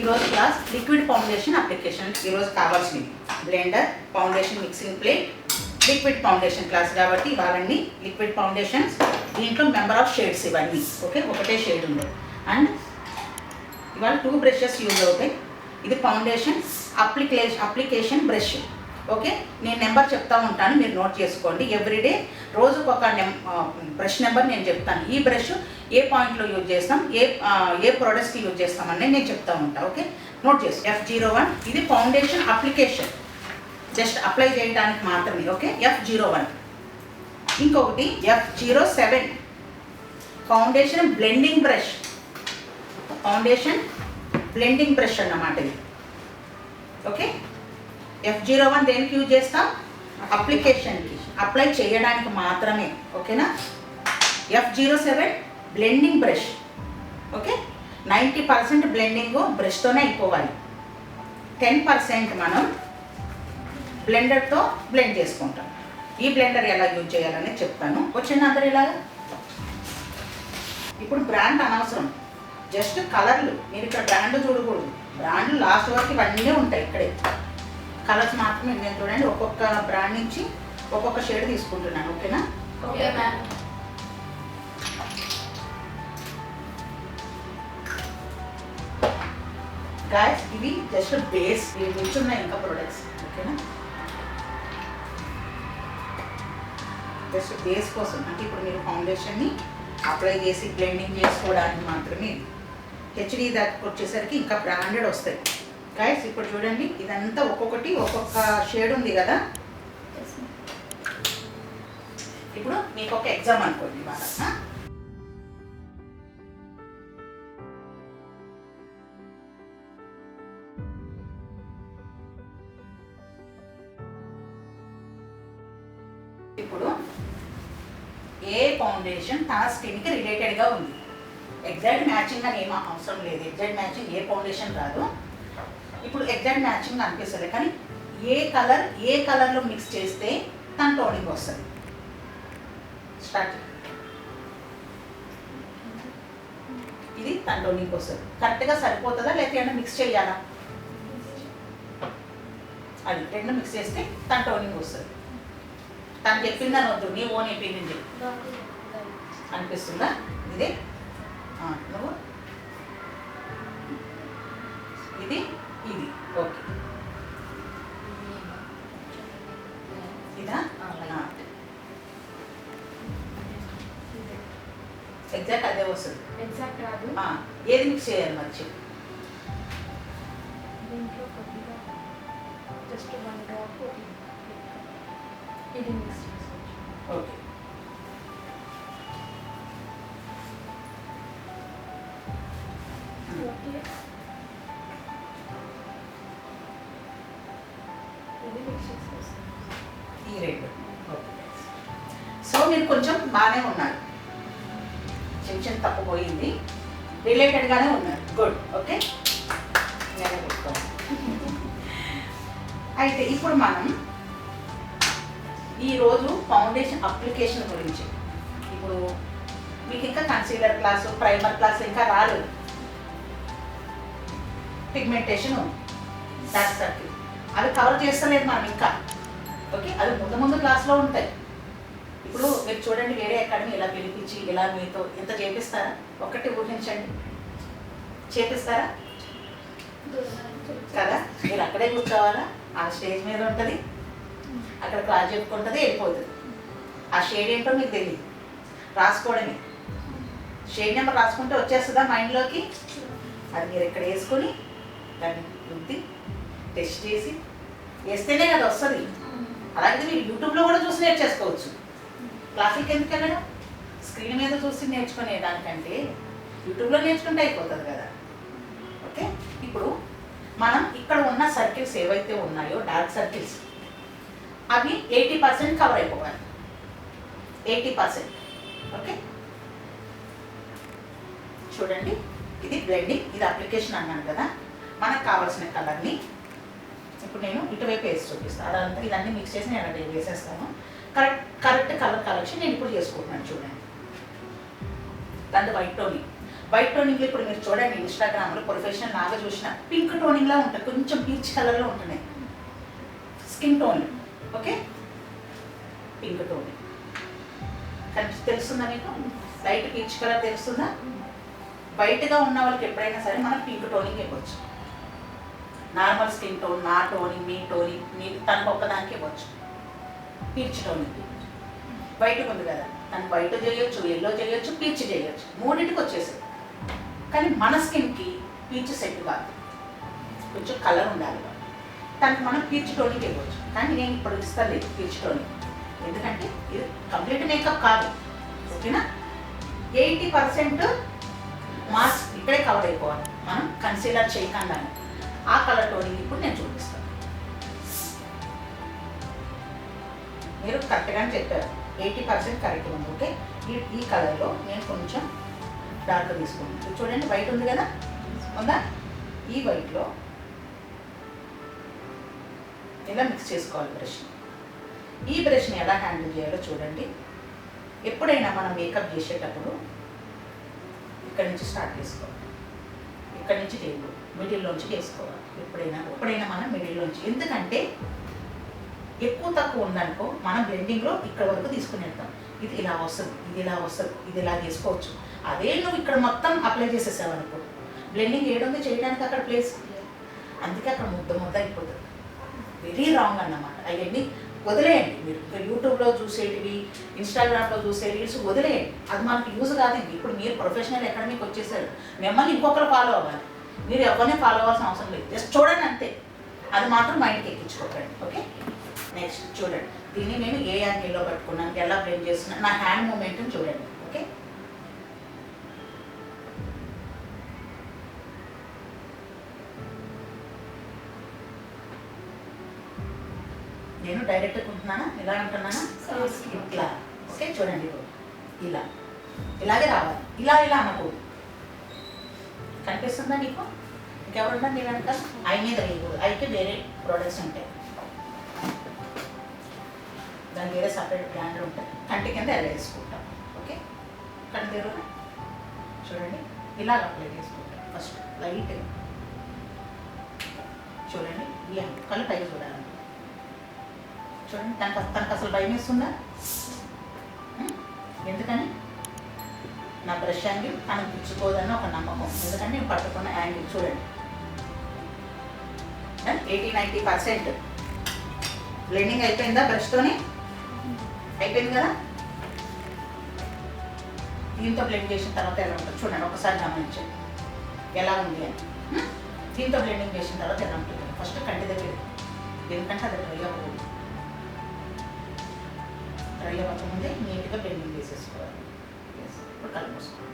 ఈరోజు class liquid foundation application. ఈరోజు కావాల్సినవి blender, foundation mixing plate, liquid foundation class కాబట్టి ఇవన్నీ లిక్విడ్ ఫౌండేషన్స్. దీంట్లో మెంబర్ ఆఫ్ షేడ్స్ ఇవన్నీ ఓకే, ఒకటే షేడ్ ఉండదు. అండ్ ఇవాళ 2 బ్రషెస్ యూజ్ అవుతాయి. ఇది ఫౌండేషన్ అప్లికేషన్ బ్రష్ ఓకే. నేను నెంబర్ చెప్తా ఉంటాను, మీరు నోట్ చేసుకోండి. ఎవ్రీడే రోజుకు ఒక బ్రష్ నెంబర్ నేను చెప్తాను. ఈ బ్రష్ ఏ పాయింట్లో యూజ్ చేస్తాం, ఏ ప్రోడక్ట్స్కి యూజ్ చేస్తామని నేను చెప్తా ఉంటాను ఓకే. నోట్ చేసి F01 ఇది ఫౌండేషన్ అప్లికేషన్, జస్ట్ అప్లై చేయడానికి మాత్రమే ఓకే. F01 ఇంకొకటి F07 foundation blending brush, foundation blending brush అన్నమాట ఇది ఓకే. F01 దేనికి యూజ్ చేస్తాం, అప్లికేషన్కి అప్లై చేయడానికి మాత్రమే ఓకేనా. F07 blending brush okay. 90% blending బ్రష్తోనే అయిపోవాలి, 10% మనం బ్లెండర్తో బ్లెండ్ చేసుకుంటాం. ఈ బ్లెండర్ ఎలా యూజ్ చేయాలని చెప్తాను. వచ్చిన అందరు ఇలాగా. ఇప్పుడు బ్రాండ్ అనవసరం, జస్ట్ కలర్లు. మీరు ఇక్కడ బ్రాండ్ చూడకూడదు, బ్రాండ్లు లాస్ట్ వరకు ఇవన్నీ ఉంటాయి ఇక్కడే. కలర్స్ మాత్రమే నేను చూడండి, ఒక్కొక్క బ్రాండ్ నుంచి ఒక్కొక్క షేడ్ తీసుకుంటున్నాను ఓకేనా. Okay ma'am. గాయస్ ఇవి జస్ట్ బేస్, ఇవి కూర్చున్నాయి ఇంకా ప్రొడక్ట్స్ ఓకేనా. జస్ట్ బేస్ కోసం, అంటే ఇప్పుడు మీరు ఫౌండేషన్ని అప్లై చేసి బ్లెండింగ్ చేసుకోవడానికి మాత్రమే. హెచ్డి దాకా వచ్చేసరికి ఇంకా బ్రాండెడ్ వస్తాయి. గాయస్ ఇప్పుడు చూడండి, ఇదంతా ఒక్కొక్కటి ఒక్కొక్క షేడ్ ఉంది కదా. ఇప్పుడు మీకు ఒక ఎగ్జామ్ అనుకోండి ఇవాళ. ఇప్పుడు ఏ ఫౌండేషన్ తన స్కిన్కి రిలేటెడ్గా ఉంది. ఎగ్జాక్ట్ మ్యాచింగ్ అని ఏమీ అవసరం లేదు, ఎగ్జాక్ట్ మ్యాచింగ్ ఏ ఫౌండేషన్ రాదు. ఇప్పుడు ఎగ్జాక్ట్ మ్యాచింగ్ అనిపిస్తుంది, కానీ ఏ కలర్లో మిక్స్ చేస్తే తన టోనింగ్ వస్తుంది. స్టార్ట్. ఇది తన టోనింగ్ వస్తుంది. కరెక్ట్గా సరిపోతుందా లేకపోతే ఏమైనా మిక్స్ చేయాలా, అది రెండు మిక్స్ చేస్తే తన టోనింగ్ వస్తుంది. తను చెప్పిందని వద్దు, నీ ఓన్ ఒపీనియన్ అనిపిస్తుందా. ఇదే నువ్వు ఇది ఇది ఓకే, ఇదా ఎగ్జాక్ట్ అదే వస్తుంది. ఎగ్జాక్ట్ రాదు. ఏది మిక్స్ చేయాలి మరి చెప్పు. దీంట్లో కొద్దిగా జస్ట్ 1 డ్రాప్ ఇది మిక్స్ చేసుకోవచ్చు. ఓకే. ఓకే, ఇది మిక్స్ చేసుకోవచ్చు. ఈ రెండు ఓకే. సో మీరు కొంచెం బాగానే ఉన్నారు, చిన్న తప్పిపోయింది, రిలేటెడ్గానే ఉన్నారు. Good okay. నేనే పెట్టుకోవాలి. అయితే ఇప్పుడు మనం ఈరోజు ఫౌండేషన్ అప్లికేషన్ గురించి, ఇప్పుడు మీకు ఇంకా కన్సీలర్ క్లాసు, ప్రైమర్ క్లాస్ ఇంకా రాలేదు. పిగ్మెంటేషన్, డార్క్ సర్కిల్ అవి కవర్ చేస్తలేదు మనం ఇంకా ఓకే. అది ముందు క్లాస్లో ఉంటాయి. ఇప్పుడు మీరు చూడండి, వేరే అకాడమీ ఇలా పిలిపించి ఇలా మీతో ఇంత చేపిస్తారా? ఒక్కటి ఊహించండి, చేపిస్తారా కదా. మీరు అక్కడే కూర్చోవాలా, ఆ స్టేజ్ మీద ఉంటుంది, అక్కడ క్లాస్ చెప్పుకుంటుంది, వెళ్ళిపోతుంది. ఆ షేడ్ ఏంటో మీకు తెలియదు, రాసుకోవడమే. షేడ్ నెంబర్ రాసుకుంటే వచ్చేస్తుందా మైండ్లోకి. అది మీరు ఇక్కడ వేసుకొని దాన్ని రుద్ది టెస్ట్ చేసి వేస్తేనే కదా వస్తుంది. అలాగే మీరు యూట్యూబ్లో కూడా చూసి నేర్చేసుకోవచ్చు. క్లాసులకి ఎందుకు వెళ్ళడం, స్క్రీన్ మీద చూసి నేర్చుకునే దానికంటే యూట్యూబ్లో నేర్చుకుంటే అయిపోతుంది కదా ఓకే. ఇప్పుడు మనం ఇక్కడ ఉన్న సర్కిల్స్ ఏవైతే ఉన్నాయో డార్క్ సర్కిల్స్, అవి 80% కవర్ అయిపోవాలి. 80% ఓకే. చూడండి, ఇది బ్లెండింగ్, ఇది అప్లికేషన్ అన్నాను కదా. మనకు కావాల్సిన కలర్ని ఇప్పుడు నేను ఇటువైపు వేసి చూపిస్తాను. అదంతా ఇదన్నీ మిక్స్ చేసి నేను అక్కడ వేసేస్తాను. కరెక్ట్ కలర్ కలెక్షన్ నేను ఇప్పుడు చేసుకుంటున్నాను. చూడండి, దాంట్లో వైట్ టోనింగ్ వైట్ టోనింగ్లో ఇప్పుడు మీరు చూడండి ఇన్స్టాగ్రామ్లో ప్రొఫెషనల్ లాగా చూసిన పింక్ టోనింగ్లా ఉంటుంది, కొంచెం పీచ్ కలర్లో ఉంటున్నాయి skin tone. Okay, pink toning తెలుస్తుందా మీకు? లైట్ పీచ్ కలర్ తెలుస్తుందా? వైట్గా ఉన్న వాళ్ళకి ఎప్పుడైనా సరే మనం పింక్ టోనింగ్ ఇవ్వచ్చు. నార్మల్ స్కిన్ టోన్, నా టోనింగ్, మీ టోనింగ్, మీ తనకు ఒక్కదానికి ఇవ్వచ్చు. పీచ్ టోనింగ్ వైట్ ఉంది కదా, తను వైట్ చేయొచ్చు, ఎల్లో చేయొచ్చు, పీచ్ చేయొచ్చు, మూడింటికి వచ్చేసి. కానీ మన స్కిన్కి పీచ్ సెట్ కాదు, కొంచెం కలర్ ఉండాలి. తనకి మనం పీచ్ టోనింగ్ ఇవ్వచ్చు. కానీ నేను ఇప్పుడు ఇస్తాను పీచ్ టోనింగ్, ఎందుకంటే ఇది కంప్లీట్ మేకప్ కాదు. ఓకేనా? 80% మాస్క్ ఇక్కడే కవర్ అయిపోవాలి, మనం కన్సీలర్ చేయకుండా. ఆ కలర్ టోనింగ్ ఇప్పుడు నేను చూపిస్తాను. మీరు కరెక్ట్గానే చెప్పారు, 80% కరెక్ట్ ఉంది. ఓకే, ఈ కలర్లో నేను కొంచెం డార్క్ తీసుకుంటాను. చూడండి వైట్ ఉంది కదా, ఉందా? ఈ వైట్లో ఇలా మిక్స్ చేసుకోవాలి బ్రష్. ఈ బ్రష్ని ఎలా హ్యాండిల్ చేయాలో చూడండి. ఎప్పుడైనా మనం మేకప్ చేసేటప్పుడు ఇక్కడ నుంచి స్టార్ట్ చేసుకోవాలి, ఇక్కడ నుంచి చేయకూడదు, మిడిల్లోంచి చేసుకోవాలి. ఎప్పుడైనా మనం మిడిల్లోంచి, ఎందుకంటే ఎక్కువ తక్కువ ఉందనుకో మనం బ్లెండింగ్లో ఇక్కడ వరకు తీసుకుని వెళ్తాం. ఇది ఇలా వస్తుంది, ఇది ఇలా వస్తుంది, ఇది ఇలా చేసుకోవచ్చు. అదే నువ్వు ఇక్కడ మొత్తం అప్లై చేసేసావు అనుకో, బ్లెండింగ్ ఏడుంది చేయడానికి అక్కడ ప్లేస్, అందుకే అక్కడ ముద్ద అయిపోతుంది. వెరీ రాంగ్ అన్నమాట. అవన్నీ వదిలేయండి. మీరు యూట్యూబ్లో చూసేటివి, ఇన్స్టాగ్రామ్లో చూసే రీల్స్ వదిలేయండి, అది మనకు యూజ్ కాదండి. ఇప్పుడు మీరు ప్రొఫెషనల్ అకాడమీకి వచ్చేసారు, మిమ్మల్ని ఇంకొకరు ఫాలో అవ్వాలి, మీరు ఎవరిని ఫాలో అవ్వాల్సిన అవసరం లేదు. జస్ట్ చూడండి అంతే, అది మాత్రం మైండ్కి ఎక్కించుకోకండి. ఓకే, నెక్స్ట్ చూడండి, దీన్ని నేను ఏ యాంగిల్లో పట్టుకున్నాను, ఎలా బ్లెండ్ చేస్తున్నాను, నా హ్యాండ్ మూమెంట్ని చూడండి. ఓకే, నేను డైరెక్ట్ ఉంటున్నానా, ఇలా ఉంటున్నానా, ఇట్లా. ఓకే, చూడండి ఇలా, ఇలాగే రావాలి, ఇలా అనకూడదు. కనిపిస్తుందా నీకు? ఇంకెవరున్నా నేను వెనక ఐ మీద వేయకూడదు, ఐకి వేరే ప్రోడక్ట్స్ ఉంటాయి, దాని వేరే సపరేట్ బ్రాండ్లు ఉంటాయి. కంటి కింద ఎలా వేసుకుంటాం. ఓకే, కంటి దగ్గర చూడండి ఇలాగ అప్లై చేసుకుంటాం. ఫస్ట్ లైట్ చూడండి, ఈ కళ్ళు పైకి చూడాలి. చూడండి, తనకు అసలు భయం వేస్తుందా? ఎందుకని? నా బ్రష్ యాంగిల్ తనకు పుచ్చుకోదని ఒక నమ్మకం, ఎందుకంటే నేను పట్టుకున్న యాంగిల్ చూడండి. 80-90% బ్లెండింగ్ అయిపోయిందా? బ్రష్తోనే అయిపోయింది కదా. దీంతో బ్లెండ్ చేసిన తర్వాత ఎలా ఉంటుంది చూడండి, ఒకసారి గమనించండి ఎలా ఉంది అని. దీంతో బ్లెండింగ్ చేసిన తర్వాత ఎలా ఉంటుంది? ఫస్ట్ కంటి దగ్గర, ఎందుకంటే అది డ్రై అవ్వకూడదు, డ్రై అవ్వకముందే నీట్గా బ్లెండింగ్ చేసేసుకోవాలి. ఇప్పుడు కళ్ళు మూసుకోవాలి.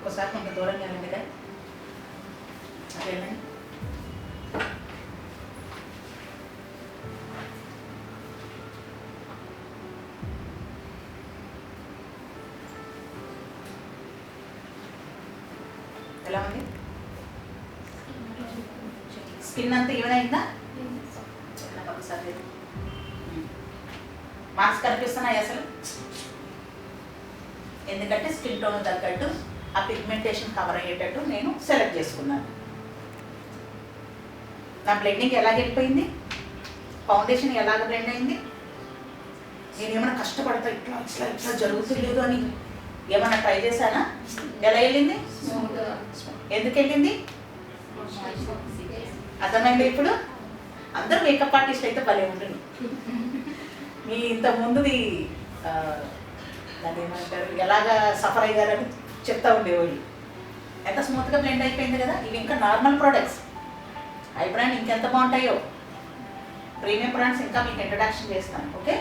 ఒకసారి కొంత దూరంగా వెళ్ళండి కదా, అట్లా వెళ్ళండి. ఎలా ఉంది? స్కిన్ అంతా ఈవెన్ అయిందా? ఒకసారి మార్క్స్ కనిపిస్తున్నాయి అసలు, ఎందుకంటే స్కిన్ టోన్ తగ్గట్టు ఆ పిగ్మెంటేషన్ కవర్ అయ్యేటట్టు నేను సెలెక్ట్ చేసుకున్నాను. నా బ్లెండింగ్ ఎలాగ వెళ్ళిపోయింది, ఫౌండేషన్ ఎలాగ బ్లెండ్ అయింది. నేను ఏమైనా కష్టపడతా ఇట్లా ఇట్లా ఇట్లా జరుగుతులేదు అని ఏమైనా ట్రై చేశానా? ఎలా వెళ్ళింది? ఎందుకు వెళ్ళింది? అర్థమైంది ఇప్పుడు? అందరూ మేకప్ ఆర్టిస్ట్ అయితే భలే ఉంటుంది. మీ ఇంతకుముందుది దాన్ని ఏమంటారు, ఎలాగా సఫర్ అయ్యారని చెప్తా ఉండేవాళ్ళు. ఎంత స్మూత్గా బ్లెండ్ అయిపోయింది కదా. ఇవి ఇంకా నార్మల్ ప్రోడక్ట్స్, ఐ బ్రాండ్ ఇంకెంత బాగుంటాయో, ప్రీమియం బ్రాండ్స్ ఇంకా మీకు ఇంట్రడక్షన్ చేస్తాను. ఓకే,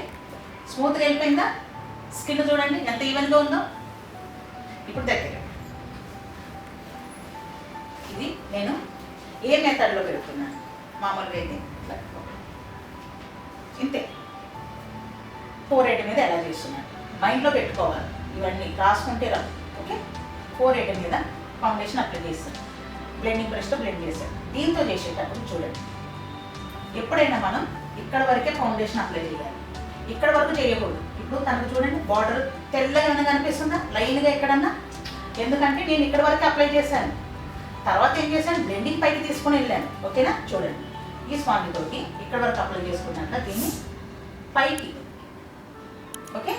స్మూత్గా వెళ్ళిపోయిందా? స్కిన్ చూడండి ఎంత ఈవెన్గా ఉందో. ఇప్పుడు దగ్గర ఇది నేను ఏ మెథడ్లో పెడుతున్నాను, మామూలుగా అయితే ఇంతే. ఫోర్ హెడ్ మీద ఎలా చేస్తున్నాను మైండ్లో పెట్టుకోవాలి, ఇవన్నీ రాసుకుంటే రాదు. ఓకే, ఫోర్ హెడ్ మీద ఫౌండేషన్ అప్లై చేస్తాను, బ్లెండింగ్ బ్రష్తో బ్లెండ్ చేశాను. దీంతో చేసేటప్పుడు చూడండి, ఎప్పుడైనా మనం ఇక్కడ వరకే ఫౌండేషన్ అప్లై చేయాలి, ఇక్కడ వరకు చేయకూడదు. ఇప్పుడు తనకు చూడండి బార్డర్ తెల్లగా ఏమైనా కనిపిస్తుందా లైన్గా ఎక్కడన్నా, ఎందుకంటే నేను ఇక్కడ వరకు అప్లై చేశాను. తర్వాత ఏం చేశాను, బ్లెండింగ్ పైకి తీసుకుని వెళ్ళాను. ఓకేనా, చూడండి ఈ స్పాంజ్ తోటి ఇక్కడ వరకు అప్లై చేసుకున్నాక దీన్ని పైకి, ఓకే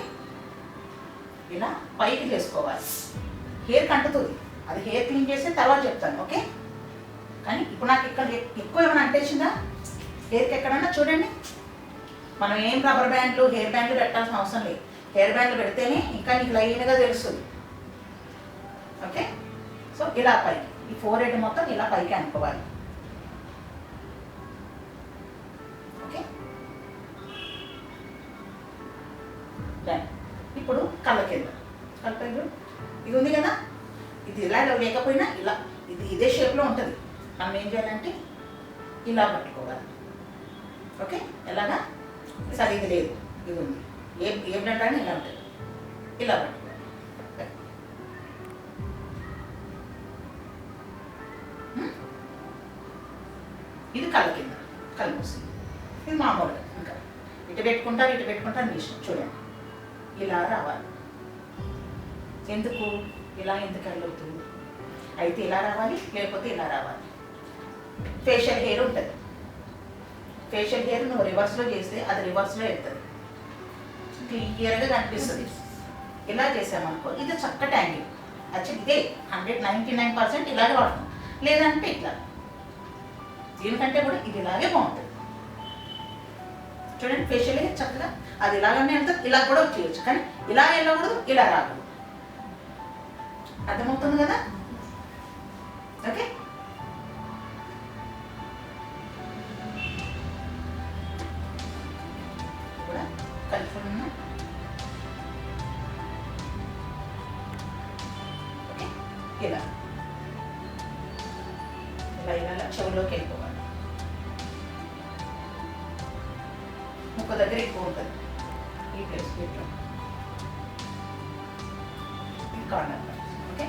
ఇలా పైకి చేసుకోవాలి. హెయిర్ కంటుతుంది, అది హెయిర్ క్లీన్ చేసి తర్వాత చెప్తాను. ఓకే, కానీ ఇప్పుడు నాకు ఇక్కడ ఎక్కువ ఏమైనా అంటేసిందా హెయిర్కి ఎక్కడన్నా చూడండి. మనం ఏం రబ్బర్ బ్యాండ్లు హెయిర్ బ్యాండ్లు పెట్టాల్సిన అవసరం లేదు. హెయిర్ బ్యాండ్లు పెడితేనే ఇంకా నీకు లైన్గా తెలుస్తుంది. ఓకే, సో ఇలా పైకి ఈ 4 హెడ్ మొత్తం ఇలా పైకి అనుకోవాలి. ఓకే, ఇప్పుడు కళ్ళ కింద ఇది ఉంది కదా, ఇది ఇలా లేకపోయినా ఇలా ఇదే షేప్లో ఉంటుంది. మనం ఏం చేయాలంటే ఇలా పట్టుకోవాలి. ఓకే, ఎలాగా సరే ఇది లేదు, ఇది ఉంది, ఏ బ్లడ్ అని ఇలా ఉంటుంది, ఇలా పట్టుకోవాలి. ఇది కళ్ళ కింద, కళ్ళు మూసింది. ఇది మామూలుగా ఇంకా ఇటు పెట్టుకుంటారు మీ ఇష్టం. చూడండి ఇలా రావాలి. ఎందుకు ఇలా ఎందుకు అవుతుంది, అయితే ఇలా రావాలి లేకపోతే ఇలా రావాలి. ఫేషియల్ హెయిర్ ఉంటుంది, ఫేషియల్ హెయిర్ నువ్వు రివర్స్లో చేస్తే అది రివర్స్లో వెళ్తుంది, క్లియర్గా కనిపిస్తుంది. ఇలా చేసామనుకో ఇది చక్కటి యాంగిల్. యాక్చువల్లీ ఇదే 99% ఇలాగే వాడతాం, లేదంటే ఇట్లా, దీనికంటే కూడా ఇది ఇలాగే బాగుంటుంది. చూడండి ఫేషియల్ హెయిర్ చక్కగా అది ఇలాగనే వెళ్తుంది, ఇలా కూడా చేయొచ్చు, కానీ ఇలా వెళ్ళకూడదు, ఇలా రాకూడదు. అర్థమవుతుంది కదా. ఓకే, కూడా కలుపుకున్నా. ఓకే, ఇలా ఇలా చెవులోకి వెళ్ళిపోవాలి. ముక్క దగ్గర ఎక్కువ ఉంటుంది ఈ ప్లేస్ వీటిలో, ఈ కార్నర్. ఓకే,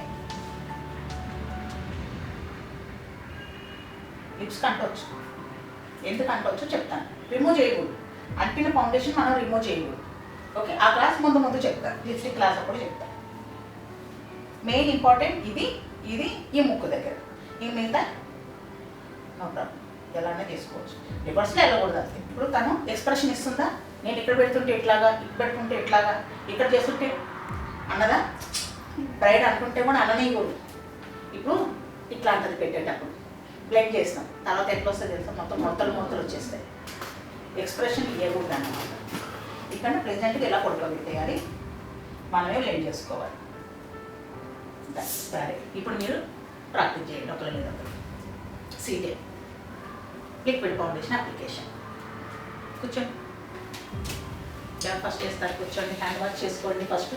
లిప్స్ కంటవచ్చు, ఎందుకు అంటవచ్చు చెప్తాను. రిమూవ్ చేయకూడదు, అంటిన ఫౌండేషన్ మనం రిమూవ్ చేయకూడదు. ఓకే, ఆ క్లాస్ ముందు చెప్తాను, లిప్స్టిక్ క్లాస్ అప్పుడు చెప్తాను. మెయిన్ ఇంపార్టెంట్ ఇది ఈ ముక్కు దగ్గర, ఈ మిగతా నో ప్రాబ్లం ఎలానే చేసుకోవచ్చు. రివర్స్లో వెళ్ళకూడదు. అంతే. ఇప్పుడు తను ఎక్స్ప్రెషన్ ఇస్తుందా, నేను ఇక్కడ పెడుతుంటే ఎట్లాగా, ఇక్కడ పెట్టుకుంటే ఎట్లాగా, ఇక్కడ చేస్తుంటే అన్నదా, బ్రైడ్ అనుకుంటే కూడా అననీయకూడదు. ఇప్పుడు ఇట్లాంటిది పెట్టేటప్పుడు బ్లెండ్ చేస్తాం, తర్వాత ఎట్లా వస్తుంది తెలుసా, మొత్తం ముడతలు వచ్చేస్తాయి. ఎక్స్ప్రెషన్ ఇవ్వకూడదు అన్నమాట. ఇక్కడ ప్రెజెంట్గా ఎలా పడుకోబెట్టేయాలి, మనమే బ్లెండ్ చేసుకోవాలి. సరే, ఇప్పుడు మీరు ప్రాక్టీస్ చేయండి ఒకరు లేదా సీటే లిక్విడ్ ఫౌండేషన్ అప్లికేషన్. కూర్చోండి, ఫస్ట్ చేస్తారు, కూర్చోండి, హ్యాండ్ వాష్ చేసుకోండి ఫస్ట్.